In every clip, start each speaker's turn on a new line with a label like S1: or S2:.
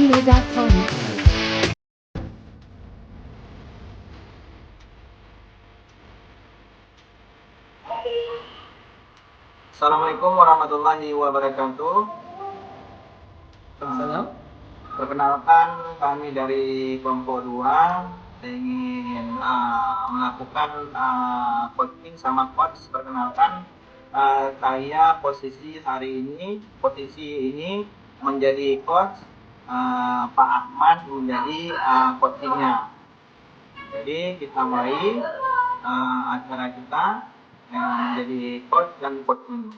S1: Gmail.com.
S2: Assalamualaikum warahmatullahi wabarakatuh.
S3: Salam.
S2: Perkenalkan, kami dari kelompok 2 ingin melakukan coaching sama coach. Perkenalkan, saya posisi ini menjadi coach, Pak Ahmad menjadi coachingnya. Jadi kita mulai acara kita yang menjadi coach dan coaching.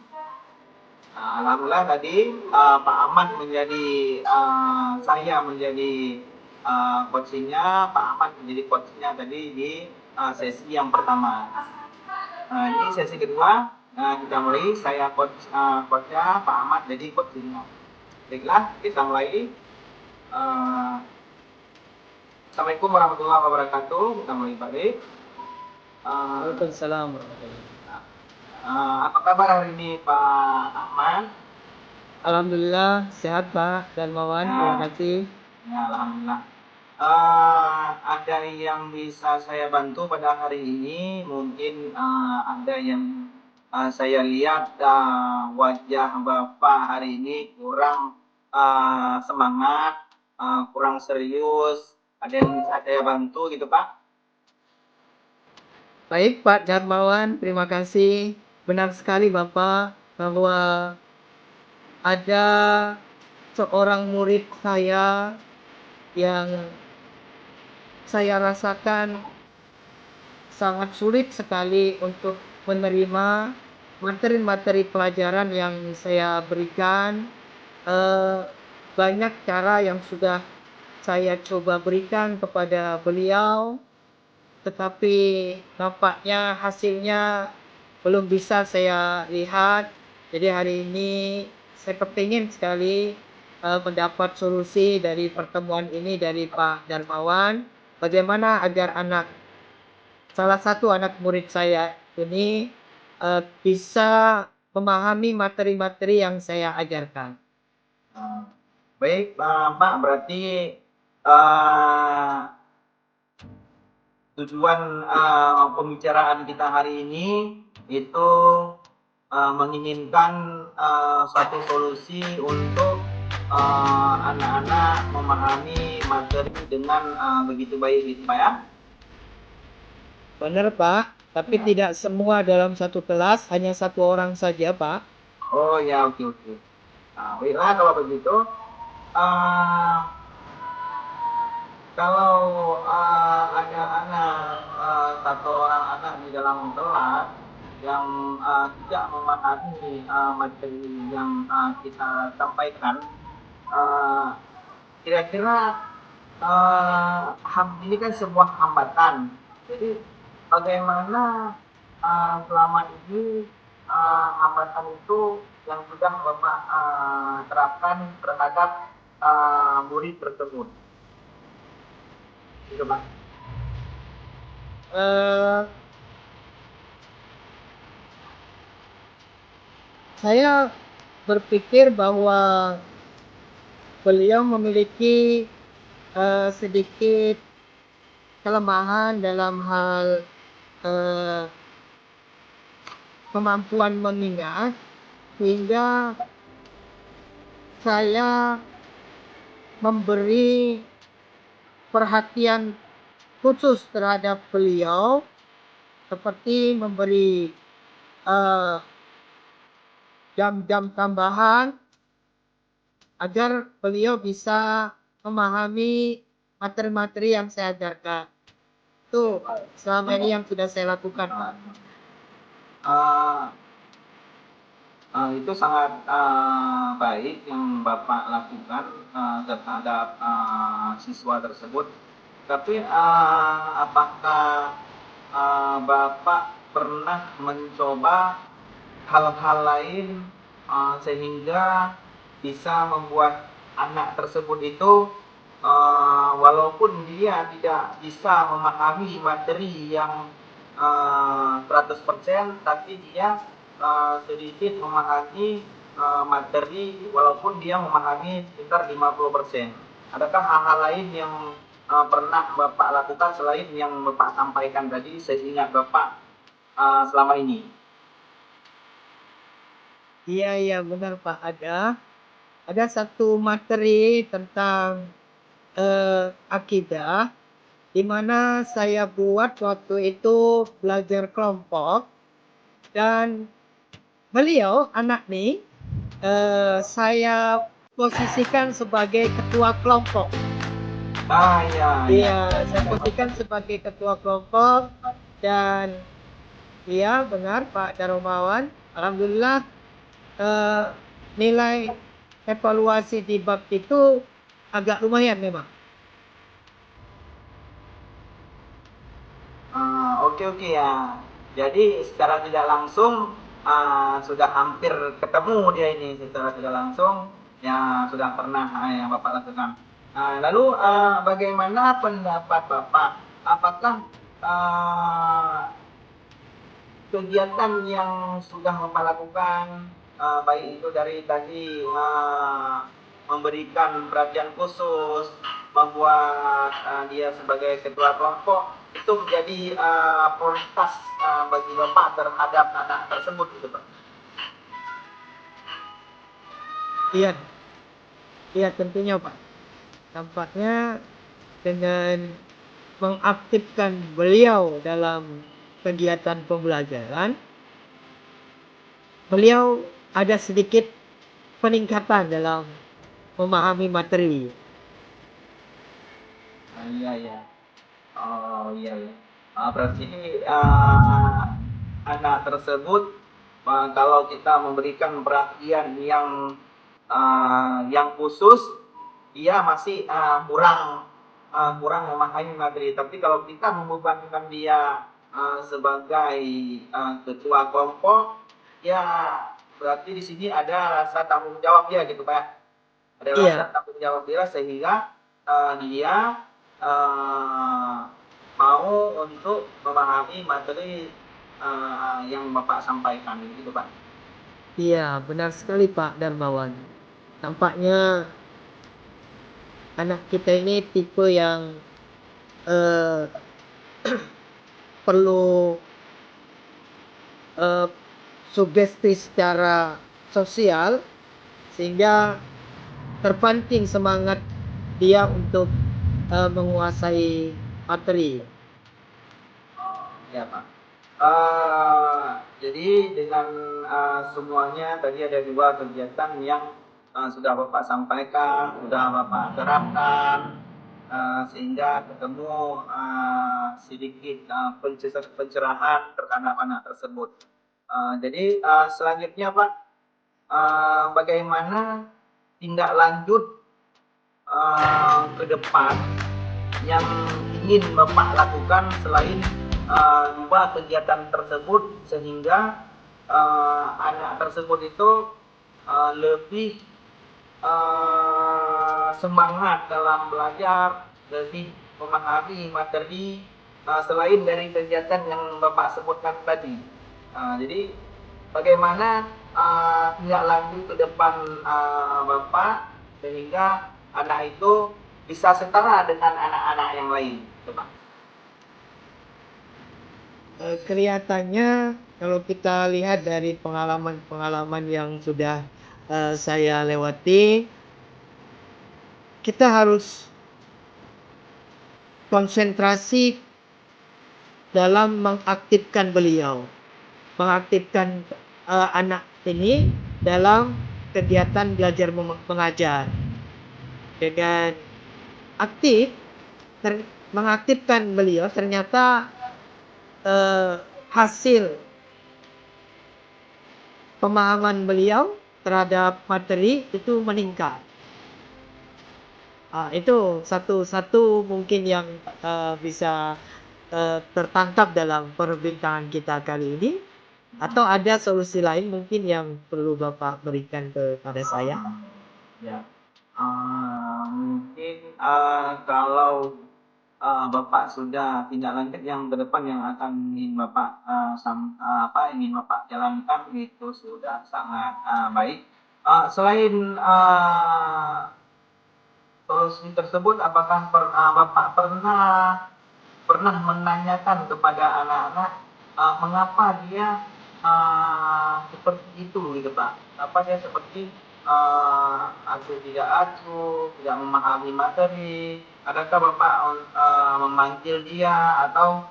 S2: Alhamdulillah tadi Pak Ahmad menjadi saya menjadi coachingnya, Pak Ahmad menjadi coachnya tadi di sesi yang pertama. Ini sesi kedua, kita mulai, saya coachnya, Pak Ahmad jadi coachingnya. Baiklah, kita mulai. Assalamualaikum warahmatullahi wabarakatuh. Kita mulai balik.
S3: Waalaikumsalam warahmatullahi.
S2: Apa kabar hari ini Pak Ahmad?
S3: Alhamdulillah sehat Pak Darmawan, terima kasih.
S2: Ya, alhamdulillah. Ada yang bisa saya bantu pada hari ini? Mungkin ada yang saya lihat wajah Bapak hari ini kurang semangat, kurang serius. Ada yang bisa saya bantu gitu Pak?
S3: Baik Pak Darmawan, terima kasih. Benar sekali Bapak bahwa ada seorang murid saya yang saya rasakan sangat sulit sekali untuk menerima materi-materi pelajaran yang saya berikan. Banyak cara yang sudah saya coba berikan kepada beliau, tetapi nampaknya hasilnya belum bisa saya lihat. Jadi hari ini saya kepingin sekali mendapat solusi dari pertemuan ini dari Pak Darmawan. Bagaimana agar salah satu anak murid saya ini bisa memahami materi-materi yang saya ajarkan.
S2: Baik Pak, berarti tujuan pembicaraan kita hari ini itu menginginkan suatu solusi untuk anak-anak memahami materi dengan begitu baik gitu Pak ya?
S3: Benar Pak, tapi tidak semua dalam satu kelas, hanya satu orang saja Pak.
S2: Oh ya, oke. Nah, baiklah kalau begitu. Kalau ada satu orang anak di dalam kelas yang tidak memahami materi yang kita sampaikan, kira-kira ini kan sebuah hambatan. Jadi bagaimana selama ini hambatan itu yang sudah Bapak terapkan terhadap murid tersebut? Gitu, Pak.
S3: Saya berpikir bahwa beliau memiliki sedikit kelemahan dalam hal kemampuan mengingat, sehingga saya memberi perhatian khusus terhadap beliau, seperti memberi jam-jam tambahan agar beliau bisa memahami materi-materi yang saya ajarkan. Itu selama ini yang sudah saya lakukan, Pak.
S2: Itu sangat baik yang Bapak lakukan terhadap siswa tersebut. Tapi apakah Bapak pernah mencoba hal-hal lain sehingga bisa membuat anak tersebut itu walaupun dia tidak bisa memahami materi yang 100%, tapi dia sedikit memahami materi walaupun dia memahami sekitar 50%. Adakah hal-hal lain yang pernah Bapak lakukan selain yang Bapak sampaikan tadi seingat Bapak selama ini?
S3: Iya, benar Pak, ada. Ada satu materi tentang akidah, di mana saya buat waktu itu belajar kelompok, dan beliau, anak nih, saya posisikan sebagai ketua kelompok.
S2: Iya,
S3: Iya, saya posisikan sebagai ketua kelompok, dan iya benar Pak Daromawan, alhamdulillah nilai evaluasi di bab itu agak lumayan memang.
S2: Oke oke ya. Jadi secara tidak langsung sudah hampir ketemu dia ini secara tidak langsung ya sudah pernah yang Bapak lakukan. Lalu bagaimana pendapat Bapak? Apakah kegiatan yang sudah Bapak lakukan baik itu dari tadi memberikan perhatian khusus, membuat dia sebagai ketua kelompok itu menjadi prioritas bagi Bapak terhadap anak tersebut gitu Pak.
S3: Iya, iya tentunya Pak. Tampaknya dengan mengaktifkan beliau dalam kegiatan pembelajaran, beliau ada sedikit peningkatan dalam memahami materi.
S2: Iya ya. Oh iya ya. Berarti anak tersebut kalau kita memberikan perhatian yang khusus, dia masih kurang memahami materi. Tapi kalau kita membebankan dia sebagai ketua kelompok, ya berarti di sini ada rasa tanggung jawab dia gitu Pak. Ada rasa
S3: Iya,
S2: tanggung jawab dia sehingga dia mau untuk memahami materi yang Bapak sampaikan gitu Pak.
S3: iya benar sekali Pak Darmawan. Tampaknya anak kita ini tipe yang eh, perlu eh, sugesti secara sosial, sehingga terpancing semangat dia untuk menguasai materi.
S2: Ya Pak. Jadi dengan semuanya tadi ada dua kegiatan yang sudah Bapak sampaikan, sudah Bapak terapkan, sehingga ketemu sedikit pencerahan terhadap anak tersebut. Jadi selanjutnya Pak, bagaimana tindak lanjut ke depan yang ingin Bapak lakukan selain dua kegiatan tersebut sehingga anak tersebut itu lebih semangat dalam belajar, lebih memahami materi selain dari kegiatan yang Bapak sebutkan tadi. Jadi bagaimana tindak lanjut ke depan Bapak sehingga anak itu bisa setara dengan anak-anak yang lain, coba.
S3: Kelihatannya kalau kita lihat dari pengalaman-pengalaman yang sudah saya lewati, kita harus konsentrasi dalam mengaktifkan beliau, mengaktifkan anak ini dalam kegiatan belajar mengajar. Dengan aktif mengaktifkan beliau, ternyata hasil pemahaman beliau terhadap materi itu meningkat. Itu satu mungkin yang bisa tertangkap dalam perbincangan kita kali ini. Atau ada solusi lain mungkin yang perlu Bapak berikan kepada saya?
S2: Ya, mungkin kalau Bapak sudah tindak lanjut yang ke depan yang akan ingin Bapak ingin Bapak jalankan itu sudah sangat baik. Selain solusi tersebut apakah Bapak pernah menanyakan kepada anak-anak mengapa dia seperti itu gitu Pak? Apa dia seperti acuh tidak acuh, tidak memahami materi? Adakah Bapak memanggil dia atau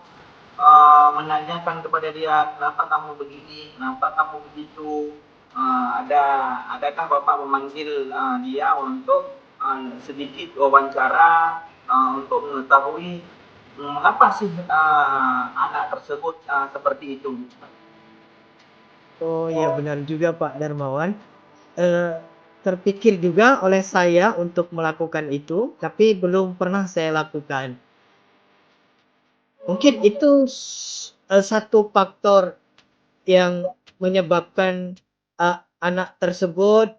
S2: menanyakan kepada dia kenapa kamu begini, kenapa kamu begitu? Adakah Bapak memanggil dia untuk sedikit wawancara untuk mengetahui mengapa sih anak tersebut seperti itu?
S3: Oh iya benar juga Pak Darmawan. Terpikir juga oleh saya untuk melakukan itu, tapi belum pernah saya lakukan. Mungkin itu satu faktor yang menyebabkan anak tersebut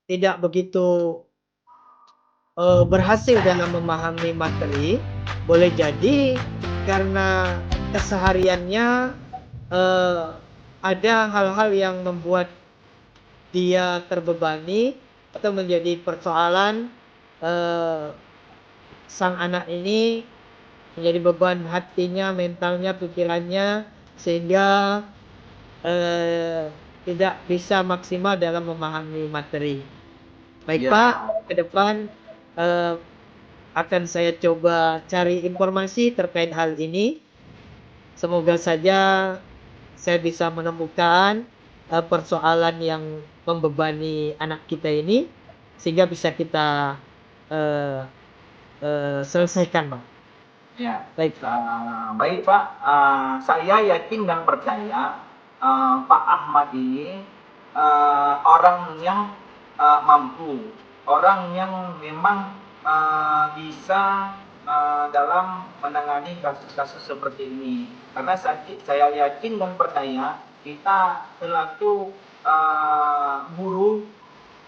S3: tidak begitu berhasil dalam memahami materi. Boleh jadi karena kesehariannya ada hal-hal yang membuat dia terbebani atau menjadi persoalan. Sang anak ini menjadi beban hatinya, mentalnya, pikirannya, sehingga tidak bisa maksimal dalam memahami materi. Baik
S2: Ya.
S3: Pak, ke depan akan saya coba cari informasi terkait hal ini. Semoga saja saya bisa menemukan persoalan yang membebani anak kita ini, sehingga bisa kita selesaikan Pak.
S2: Ya,
S3: Baik.
S2: baik Pak. Saya yakin dan percaya Pak Ahmad ini orang yang mampu, orang yang memang bisa dalam menangani kasus-kasus seperti ini. Karena saya yakin dan percaya kita selaku guru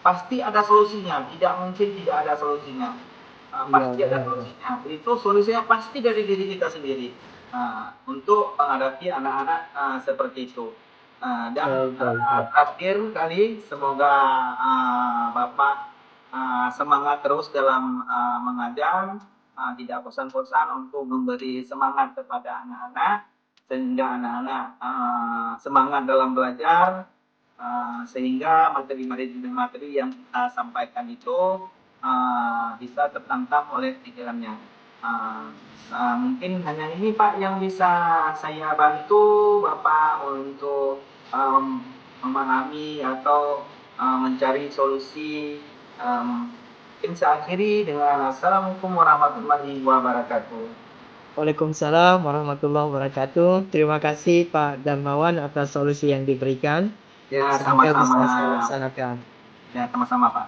S2: pasti ada solusinya, tidak mungkin tidak ada solusinya. Pasti ada solusinya. Itu solusinya pasti dari diri kita sendiri untuk menghadapi anak-anak seperti itu. Dan terakhir kali semoga Bapak semangat terus dalam mengajar, tidak bosan-bosan untuk memberi semangat kepada anak-anak sehingga anak-anak semangat dalam belajar, sehingga materi-materi yang kita sampaikan itu bisa tertangkap oleh pikirannya. Mungkin hanya ini Pak yang bisa saya bantu Bapak untuk memahami atau mencari solusi. Mungkin saya akhiri dengan Assalamualaikum warahmatullahi wabarakatuh.
S3: Waalaikumsalam warahmatullahi wabarakatuh. Terima kasih Pak Darmawan atas solusi yang diberikan.
S2: Ya,
S3: Semoga bisa
S2: sama-sama.
S3: saya laksanakan.
S2: Ya, sama-sama Pak.